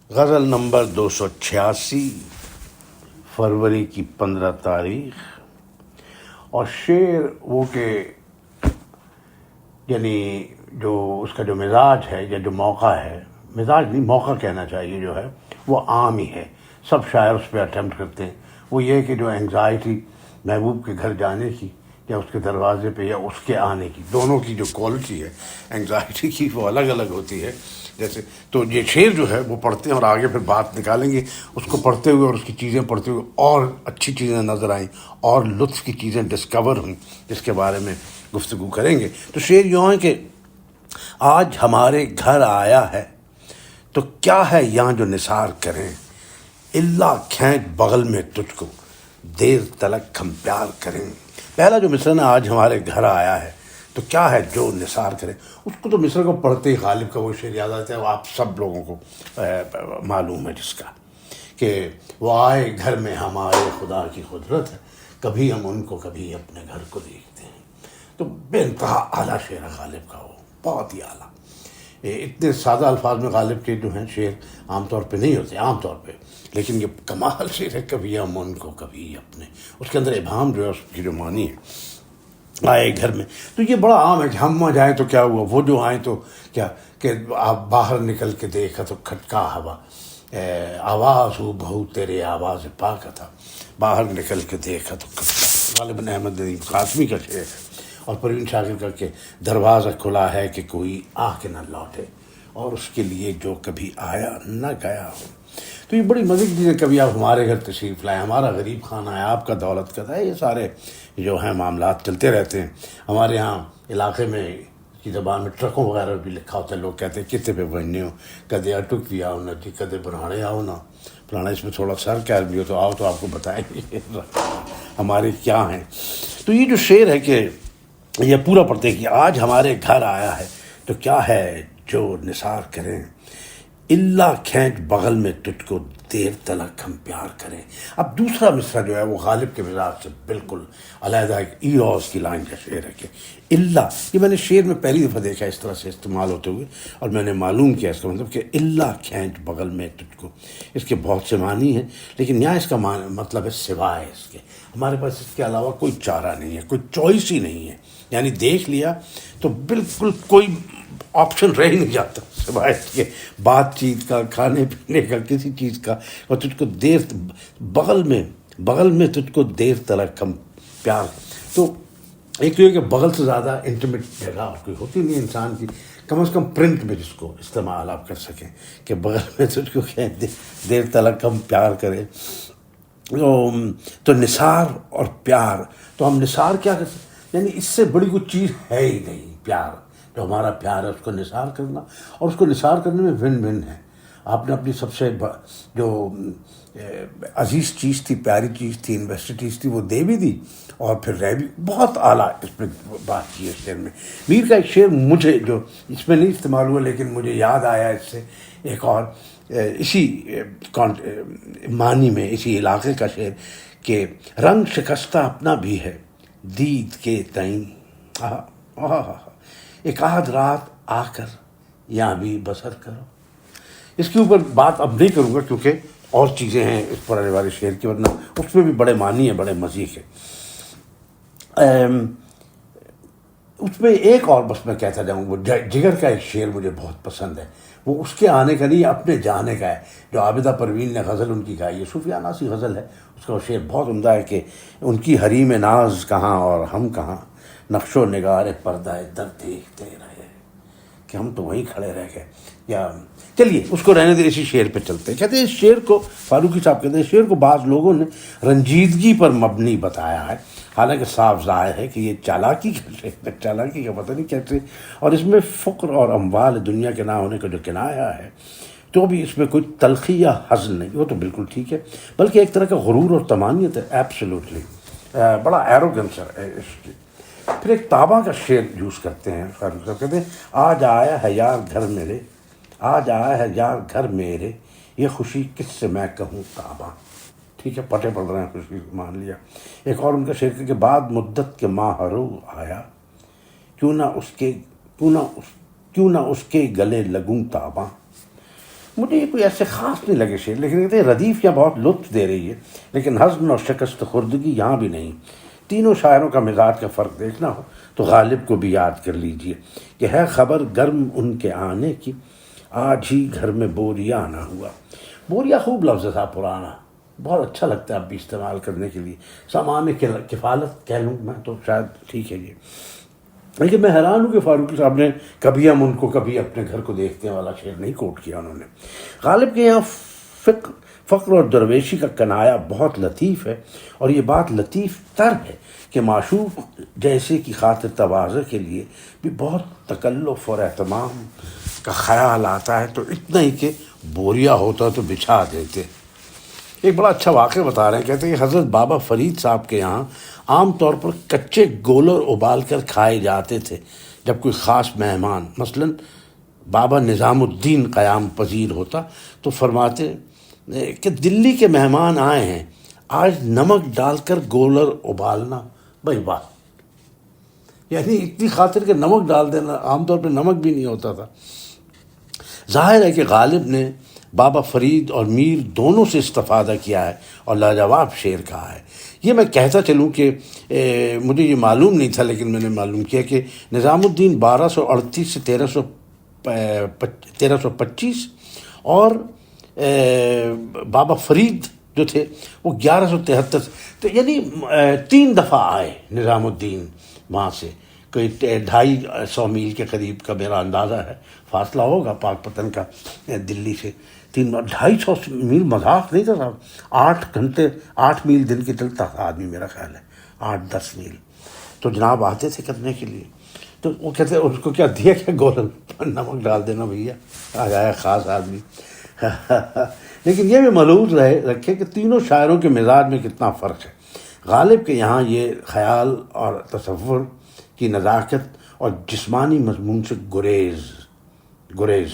غزل number 286، فروری کی 15 تاریخ۔ اور شعر وہ کہ یعنی جو اس کا جو مزاج ہے یا جو موقع ہے، مزاج نہیں موقع کہنا چاہیے، جو ہے وہ عام ہی ہے، سب شاعر اس پہ اٹیمپٹ کرتے ہیں۔ وہ یہ کہ جو انگزائٹی محبوب کے گھر جانے کی یا اس کے دروازے پہ یا اس کے آنے کی، دونوں کی جو کوالٹی ہے انگزائٹی کی وہ الگ الگ ہوتی ہے۔ جیسے تو یہ شعر جو ہے وہ پڑھتے ہیں اور آگے پھر بات نکالیں گے اس کو پڑھتے ہوئے، اور اس کی چیزیں پڑھتے ہوئے اور اچھی چیزیں نظر آئیں اور لطف کی چیزیں ڈسکور ہوئیں، جس کے بارے میں گفتگو کریں گے۔ تو شعر یوں ہے کہ آج ہمارے گھر آیا ہے تو کیا ہے یہاں جو نثار کریں، اللہ کھینچ بغل میں تجھ کو دیر تلک ہم پیار کریں۔ پہلا جو مصرع ہے، آج ہمارے گھر آیا ہے تو کیا ہے جو نثار کریں، اس کو تو مصرع کو پڑھتے ہی غالب کا وہ شعر یاد آتا ہے، وہ آپ سب لوگوں کو معلوم ہے، جس کا کہ وہ آئے گھر میں ہمارے خدا کی قدرت ہے، کبھی ہم ان کو کبھی اپنے گھر کو دیکھتے ہیں۔ تو بے انتہا اعلیٰ شعر ہے غالب کا، وہ بہت ہی اعلیٰ۔ اتنے سادہ الفاظ میں غالب کے جو ہیں شعر عام طور پہ نہیں ہوتے، عام طور پہ، لیکن یہ کمال شعر ہے، کبھی ہم ان کو کبھی اپنے، اس کے اندر ابہام جو ہے اس کی جو معنی ہے آئے گھر میں، تو یہ بڑا عام ہے کہ ہم وہاں جائیں تو کیا ہوا، وہ جو آئیں تو کیا، کہ آپ باہر نکل کے دیکھا تو کھٹکا ہوا، آواز ہو بہو تیرے آواز پاک تھا، باہر نکل کے دیکھا تو کھٹکا، غالباً احمد ندیم قاسمی کا شعر ہے۔ اور پروین شاکر کا کہ دروازہ کھلا ہے کہ کوئی آ کے نہ لوٹے، اور اس کے لیے جو کبھی آیا نہ گیا ہو۔ تو یہ بڑی مزے کی چیزیں، کبھی آپ ہمارے گھر تشریف لائیں، ہمارا غریب خانہ ہے، آپ کا دولت کا ہے، یہ سارے جو ہیں معاملات چلتے رہتے ہیں۔ ہمارے ہاں علاقے میں کی زبان میں ٹرکوں وغیرہ بھی لکھا ہوتا ہے، لوگ کہتے ہیں کتے پہ بننے ہو، کدے اٹک بھی آؤ نہ جی، کدے برانے آؤ نہ پرانا، اس میں تھوڑا سر کہہ بھی ہو تو آؤ تو آپ کو بتائیں گے ہمارے کیا ہیں۔ تو یہ جو شعر ہے کہ یہ پورا پڑھتے کہ آج ہمارے گھر آیا ہے تو کیا ہے جو نثار کریں، اللہ کھینچ بغل میں تجھ کو دیر تلک ہم پیار کریں۔ اب دوسرا مصرع جو ہے وہ غالب کے مزاج سے بالکل علیحدہ ایک ایروز کی لائن کا شعر ہے کہ اللہ، یہ میں نے شعر میں پہلی دفعہ دیکھا اس طرح سے استعمال ہوتے ہوئے، اور میں نے معلوم کیا اس کا مطلب کہ اللہ کھینچ بغل میں تجھ کو، اس کے بہت سے معنی ہیں، لیکن یہاں اس کا مطلب ہے سوائے اس کے، ہمارے پاس اس کے علاوہ کوئی چارہ نہیں ہے، کوئی چوائس ہی نہیں ہے، یعنی دیکھ لیا تو بالکل کوئی آپشن رہ ہی نہیں جاتا سوائے اس کے، بات چیت کا، کھانے پینے کا، کسی چیز کا، اور تجھ کو دیر بغل میں تجھ کو دیر تلک ہم پیار۔ تو ایک تو یہ کہ بغل سے زیادہ انٹیمیٹ جگہ اور کوئی ہوتی نہیں انسان کی، کم از کم پرنٹ میں جس کو استعمال آپ کر سکیں کہ بغل میں تجھ کو دیر تلک ہم پیار کریں۔ تو نثار اور پیار، تو ہم نثار کیا کر سکتے، یعنی اس سے بڑی کوئی چیز ہے ہی نہیں، پیار جو ہمارا پیار ہے اس کو نثار کرنا، اور اس کو نثار کرنے میں ون ون ہے۔ آپ نے اپنی سب سے جو عزیز چیز تھی، پیاری چیز تھی، انویسٹڈ چیز تھی، وہ دے بھی دی اور پھر رہ بھی، بہت اعلیٰ اس میں بات کی ہے شعر میں۔ میر کا ایک شعر مجھے جو اس میں نہیں استعمال ہوا لیکن مجھے یاد آیا اس سے، ایک اور اسی معنی میں، اسی علاقے کا شعر کہ رنگ شکستہ اپنا بھی ہے دید کے تئیں، ایک آدھ رات آ کر یہاں بھی بسر کرو۔ اس کے اوپر بات اب نہیں کروں گا کیونکہ اور چیزیں ہیں اس پرانے والے شعر کی، ورنہ اس میں بھی بڑے معنی ہیں، بڑے مزید ہے۔ اس میں ایک اور بس میں کہتا جاؤں، وہ جگر کا ایک شعر مجھے بہت پسند ہے، وہ اس کے آنے کا نہیں، اپنے جانے کا ہے، جو عابدہ پروین نے غزل ان کی گائی ہے، صوفیانہ سی غزل ہے، اس کا وہ شعر بہت عمدہ ہے کہ ان کی حریم ناز کہاں اور ہم کہاں، نقش و نگار پردہ در دیکھتے رہے، کہ ہم تو وہیں کھڑے رہ گئے۔ یا چلیے اس کو رہنے دے، اسی شعر پہ چلتے ہیں۔ کہتے ہیں اس شعر کو، فاروقی صاحب کہتے ہیں اس شعر کو بعض لوگوں نے رنجیدگی پر مبنی بتایا ہے، حالانکہ صاف ظاہر ہے کہ یہ چالاکی کا شعر ہے، چالاکی کا پتہ نہیں کیسے، اور اس میں فقر اور اموال دنیا کے نہ ہونے کا جو کنایا ہے، تو بھی اس میں کوئی تلخی یا حزن نہیں، وہ تو بالکل ٹھیک ہے، بلکہ ایک طرح کا غرور اور طمانیت ہے، ایبسلیوٹلی، بڑا ایروگنس ہے اس کی۔ پھر ایک تابہ کا شعر یوز کرتے ہیں فاروق صاحب، کہتے ہیں آج آیا ہے یار گھر میرے، آج آیا ہے یار گھر میرے، یہ خوشی کس سے میں کہوں تابہ۔ ٹھیک ہے، پٹے پڑ رہے ہیں، خوشی مان لیا۔ ایک اور ان کا شعر کہ بعد مدت کے ماہ رو آیا، کیوں نہ اس کے گلے لگوں تاباں، مجھے یہ کوئی ایسے خاص نہیں لگے شعر، لیکن کہتے ہیں ردیف یہاں بہت لطف دے رہی ہے، لیکن حزن اور شکست خوردگی یہاں بھی نہیں۔ تینوں شاعروں کا مزاج کا فرق دیکھنا ہو تو غالب کو بھی یاد کر لیجئے کہ ہے خبر گرم ان کے آنے کی، آج ہی گھر میں بوریا نہ ہوا۔ بوریا خوب لفظ تھا پرانا، بہت اچھا لگتا ہے اب بھی استعمال کرنے کے لیے، سامان کفالت کہہ لوں میں تو شاید ٹھیک ہے یہ۔ لیکن میں حیران ہوں کہ فاروقی صاحب نے کبھی ہم ان کو کبھی اپنے گھر کو دیکھتے ہیں والا شعر نہیں کوٹ کیا انہوں نے۔ غالب کے یہاں فقر اور درویشی کا کنایا بہت لطیف ہے، اور یہ بات لطیف تر ہے کہ معشوق جیسے کی خاطر تواضع کے لیے بھی بہت تکلف اور اہتمام کا خیال آتا ہے، تو اتنا ہی کہ بوریا ہوتا تو بچھا دیتے۔ ایک بڑا اچھا واقعہ بتا رہے ہیں، کہتے ہیں کہ حضرت بابا فرید صاحب کے یہاں عام طور پر کچے گولر ابال کر کھائے جاتے تھے جب کوئی خاص مہمان، مثلاً بابا نظام الدین قیام پذیر ہوتا تو فرماتے کہ دلی کے مہمان آئے ہیں، آج نمک ڈال کر گولر ابالنا بھائی بات، یعنی اتنی خاطر کہ نمک ڈال دینا، عام طور پہ نمک بھی نہیں ہوتا تھا۔ ظاہر ہے کہ غالب نے بابا فرید اور میر دونوں سے استفادہ کیا ہے اور لاجواب شعر کہا ہے۔ یہ میں کہتا چلوں کہ مجھے یہ معلوم نہیں تھا، لیکن میں نے معلوم کیا کہ نظام الدین 1238 سے 1325 اور بابا فرید جو تھے وہ 1173، تو یعنی 3 دفعہ آئے نظام الدین وہاں سے، کوئی 250 میل کے قریب کا میرا اندازہ ہے فاصلہ ہوگا پاک پتن کا دلی سے۔ 250 میل مذاق نہیں تھا صاحب، 8 گھنٹے 8 میل دن کی چلتا تھا آدمی، میرا خیال ہے 8-10 میل، تو جناب آتے تھے کرنے کے لیے۔ تو وہ کہتے ہیں اس کو کیا دیا کیا گولن، نمک ڈال دینا بھیا، آ جائے خاص آدمی۔ لیکن یہ بھی ملحوظ رکھے کہ تینوں شاعروں کے مزاج میں کتنا فرق ہے۔ غالب کے یہاں یہ خیال اور تصور کی نزاکت اور جسمانی مضمون سے گریز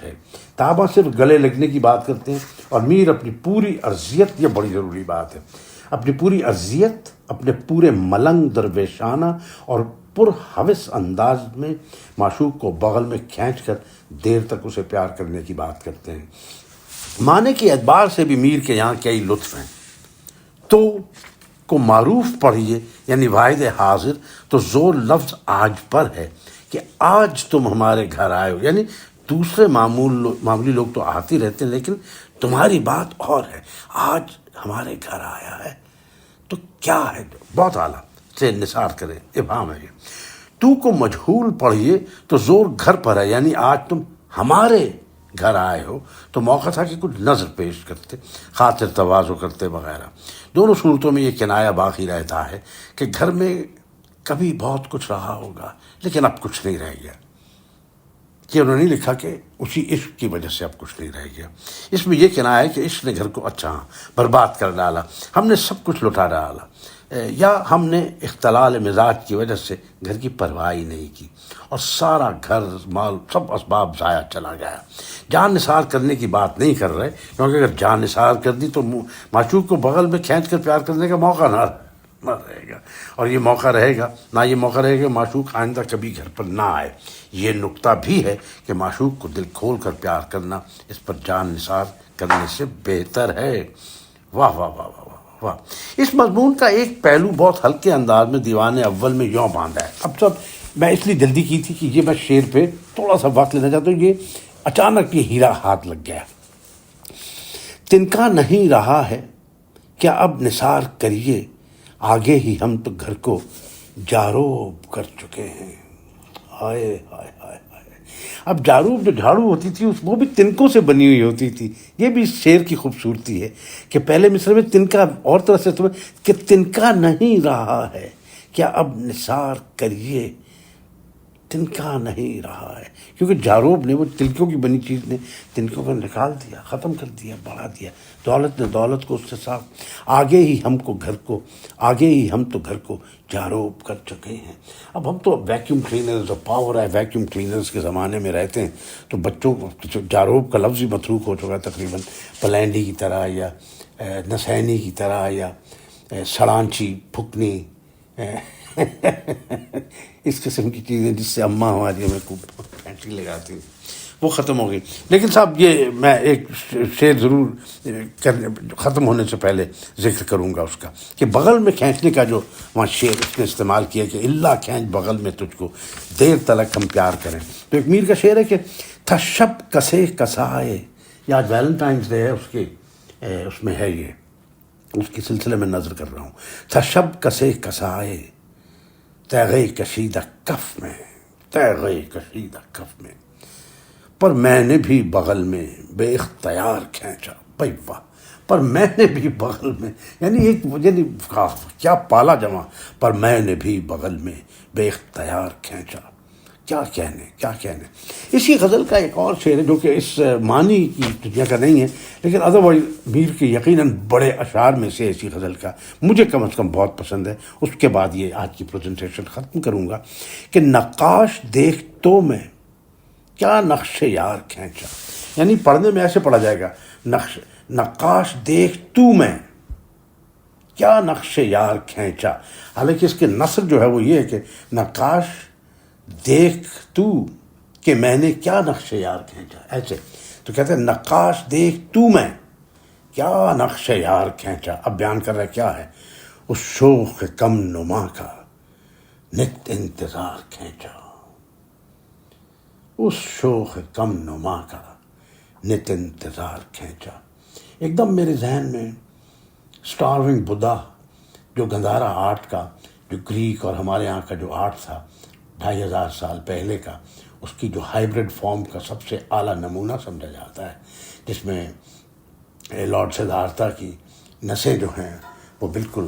ہے۔ تابہ صرف گلے لگنے کی بات کرتے ہیں، اور میر اپنی پوری عرضیت، یہ بڑی ضروری بات ہے، اپنی پوری عرضیت، اپنے پورے ملنگ درویشانہ اور پرحوث انداز میں معشوق کو بغل میں کھینچ کر دیر تک اسے پیار کرنے کی بات کرتے ہیں۔ معنی کے اعتبار سے بھی میر کے یہاں کئی لطف ہیں۔ تو کو معروف پڑھیے، یعنی واحد حاضر، تو زور لفظ آج پر ہے کہ آج تم ہمارے گھر آئے ہو، یعنی دوسرے معمولی لوگ تو آتے رہتے ہیں، لیکن تمہاری بات اور ہے، آج ہمارے گھر آیا ہے تو کیا ہے، بہت اعلیٰ سے نثار کرے، ابہام ہے یہ۔ تو کو مجہول پڑھیے تو زور گھر پر ہے، یعنی آج تم ہمارے گھر آئے ہو، تو موقع تھا کہ کچھ نظر پیش کرتے، خاطر تواضع کرتے وغیرہ۔ دونوں صورتوں میں یہ کنایا باقی رہتا ہے کہ گھر میں کبھی بہت کچھ رہا ہوگا لیکن اب کچھ نہیں رہ گیا۔ کہ انہوں نے لکھا کہ اسی عشق کی وجہ سے اب کچھ نہیں رہ گیا۔ اس میں یہ کنایا ہے کہ عشق نے گھر کو برباد کر ڈالا، ہم نے سب کچھ لٹا ڈالا، یا ہم نے اختلال مزاج کی وجہ سے گھر کی پرواہ ہی نہیں کی، اور سارا گھر مال سب اسباب ضائع چلا گیا۔ جان نثار کرنے کی بات نہیں کر رہے، کیونکہ اگر جان نثار کر دی تو معشوق کو بغل میں کھینچ کر پیار کرنے کا موقع نہ رہے گا، اور یہ موقع رہے گا نہ، یہ موقع رہے گا معشوق آئندہ کبھی گھر پر نہ آئے۔ یہ نکتہ بھی ہے کہ معشوق کو دل کھول کر پیار کرنا اس پر جان نثار کرنے سے بہتر ہے۔ واہ واہ واہ واہ واہ۔ اس مضمون کا ایک پہلو بہت ہلکے انداز میں دیوان اول میں یوں باندھا ہے۔ اب سب میں اس لیے جلدی کی تھی کہ یہ میں شعر پہ تھوڑا سا وقت لینا چاہتا ہوں، یہ اچانک یہ ہیرا ہاتھ لگ گیا۔ تنکا نہیں رہا ہے کیا اب نثار کریے، آگے ہی ہم تو گھر کو جاروب کر چکے ہیں۔ ہائے ہائے ہائے ہائے۔ اب جاروب جو جھاڑو ہوتی تھی وہ بھی تنکوں سے بنی ہوئی ہوتی تھی۔ یہ بھی اس شعر کی خوبصورتی ہے کہ پہلے مصرع میں تنکا اور طرح سے کہ تنکا نہیں رہا ہے کیا اب نثار کریے، تنکا نہیں رہا ہے، کیونکہ جاروب نے، وہ تنکوں کی بنی چیز نے تنکوں کو نکال دیا، ختم کر دیا، بڑھا دیا۔ دولت نے دولت کو اس سے صاف، آگے ہی ہم تو گھر کو جاروب کر چکے ہیں۔ اب ہم تو ویکیوم کلینرز اور پاور ہے ویکیوم کلینرز کے زمانے میں رہتے ہیں، تو بچوں کو جاروب کا لفظ ہی متروک ہو چکا ہے تقریباً، پلینڈی کی طرح یا نسینی کی طرح یا سڑانچی پھکنی، اس قسم کی چیزیں جس سے اماں ہماری ہمیں خوب پینٹی لگاتی ہیں۔ وہ ختم ہو گئی. لیکن صاحب یہ میں ایک شعر ضرور ختم ہونے سے پہلے ذکر کروں گا اس کا، کہ بغل میں کھینچنے کا جو وہاں شعر اس نے استعمال کیا کہ اللہ کھینچ بغل میں تجھ کو دیر تلک ہم پیار کریں. تو ایک میر کا شعر ہے کہ تھا شب کسے کسائے، یہ آج ویلنٹائنس ڈے ہے، اس میں ہے یہ، اس کے سلسلے میں نظر کر رہا ہوں. تھا شب کسے کسائے تیغے کشیدہ کف میں، تیغے کشیدہ کف میں، پر میں نے بھی بغل میں بے اختیار کھینچا. بھائی واہ، پر میں نے بھی بغل میں، یعنی کیا پالا جمع، پر میں نے بھی بغل میں بے اختیار کھینچا. کیا کہنے. اسی غزل کا ایک اور شعر ہے جو کہ اس معنی کی دنیا کا نہیں ہے، لیکن ادروائز میر کے یقیناً بڑے اشعار میں سے اسی غزل کا مجھے کم از کم بہت پسند ہے. اس کے بعد یہ آج کی پریزنٹیشن ختم کروں گا کہ نقاش دیکھ تو میں کیا نقش یار کھینچا. یعنی پڑھنے میں ایسے پڑھا جائے گا، نقاش دیکھ تو میں کیا نقش یار کھینچا. حالانکہ اس کے نثر جو ہے وہ یہ ہے کہ نقاش دیکھ تو کہ میں نے کیا نقش یار کھینچا. ایسے تو کہتے ہیں نقاش دیکھ تو میں کیا نقش یار کھینچا. اب بیان کر رہا ہے کیا ہے، اس شوق کم نما کا نت انتظار کھینچا. اس شوق کم نما کا نت انتظار کھینچا. ایک دم میرے ذہن میں سٹارونگ بدھا، جو گندھارا آرٹ کا، جو گریک اور ہمارے ہاں کا جو آرٹ تھا 2500 سال پہلے کا، اس کی جو ہائیبرڈ فارم کا سب سے اعلیٰ نمونہ سمجھا جاتا ہے، جس میں لارڈ سدھارتھا کی نسیں جو ہیں وہ بالکل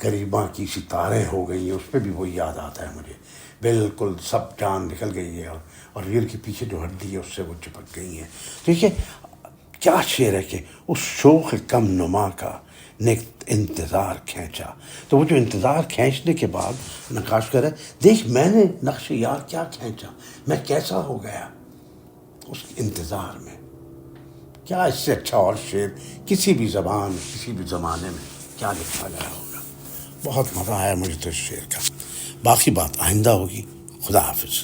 غریباں کی ستارے ہو گئی ہیں. اس پہ بھی وہ یاد آتا ہے مجھے، بالکل سب جان نکل گئی ہے اور ریڑھ کے پیچھے جو ہڈی ہے اس سے وہ چپک گئی ہیں. دیکھیے کیا شعر ہے کہ اس شوق کم نما کا نے انتظار کھینچا. تو وہ جو انتظار کھینچنے کے بعد نقاش کر رہے، دیکھ میں نے نقش یار کیا کھینچا، میں کیسا ہو گیا اس انتظار میں. کیا اس سے اچھا اور شعر کسی بھی زبان کسی بھی زمانے میں کیا لکھا گیا ہوگا. بہت مزہ آیا مجھے تو اس شعر کا. باقی بات آئندہ ہوگی. خدا حافظ.